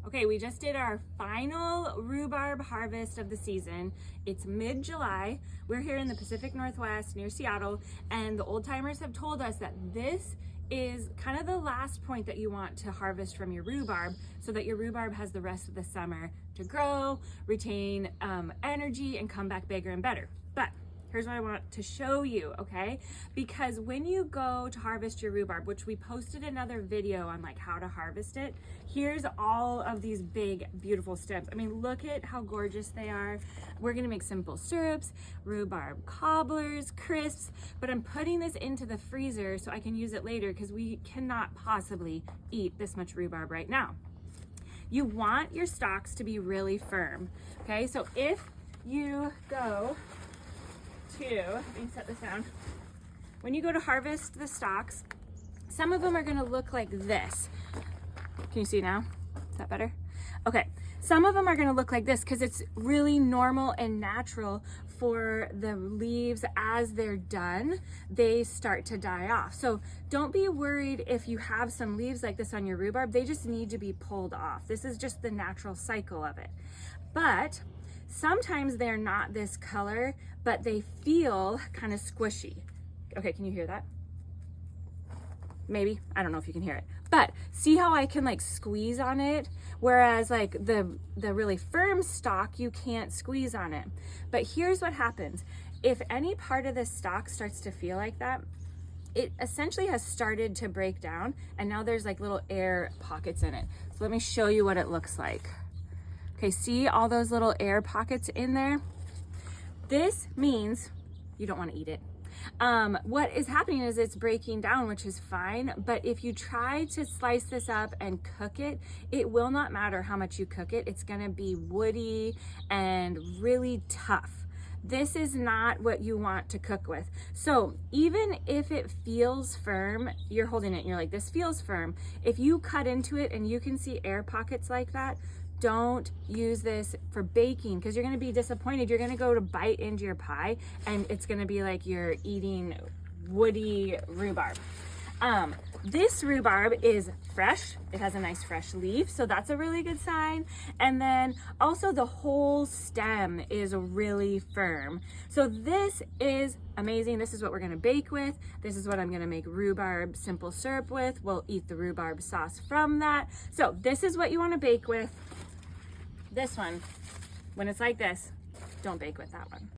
Okay, we just did our final rhubarb harvest of the season. It's mid-July. We're here in the Pacific Northwest near Seattle, and the old timers have told us that this is kind of the last point that you want to harvest from your rhubarb so that your rhubarb has the rest of the summer to grow, retain energy, and come back bigger and better. But here's what I want to show you, okay? Because when you go to harvest your rhubarb, which we posted another video on like how to harvest it, here's all of these big, beautiful stems. I mean, look at how gorgeous they are. We're gonna make simple syrups, rhubarb cobblers, crisps, but I'm putting this into the freezer so I can use it later because we cannot possibly eat this much rhubarb right now. You want your stalks to be really firm, okay? So if you go let me set this down. When you go to harvest the stalks, some of them are gonna look like this. Can you see now? Is that better? Okay, some of them are gonna look like this because it's really normal and natural for the leaves as they're done, they start to die off. So don't be worried if you have some leaves like this on your rhubarb, they just need to be pulled off. This is just the natural cycle of it. But sometimes they're not this color, but they feel kind of squishy. Okay, can you hear that? Maybe, I don't know if you can hear it. But see how I can like squeeze on it? Whereas like the really firm stalk, you can't squeeze on it. But here's what happens. If any part of the stalk starts to feel like that, it essentially has started to break down and now there's like little air pockets in it. So let me show you what it looks like. Okay, see all those little air pockets in there? This means you don't want to eat it. What is happening is it's breaking down, which is fine, but if you try to slice this up and cook it, it will not matter how much you cook it. It's gonna be woody and really tough. This is not what you want to cook with. So even if it feels firm, you're holding it and you're like, this feels firm. If you cut into it and you can see air pockets like that, don't use this for baking because you're going to be disappointed. You're going to go to bite into your pie and it's going to be like you're eating woody rhubarb. This rhubarb is fresh. It has a nice fresh leaf, so that's a really good sign. And then also the whole stem is really firm. So this is amazing. This is what we're gonna bake with. This is what I'm gonna make rhubarb simple syrup with. We'll eat the rhubarb sauce from that. So this is what you wanna bake with. This one, when it's like this, don't bake with that one.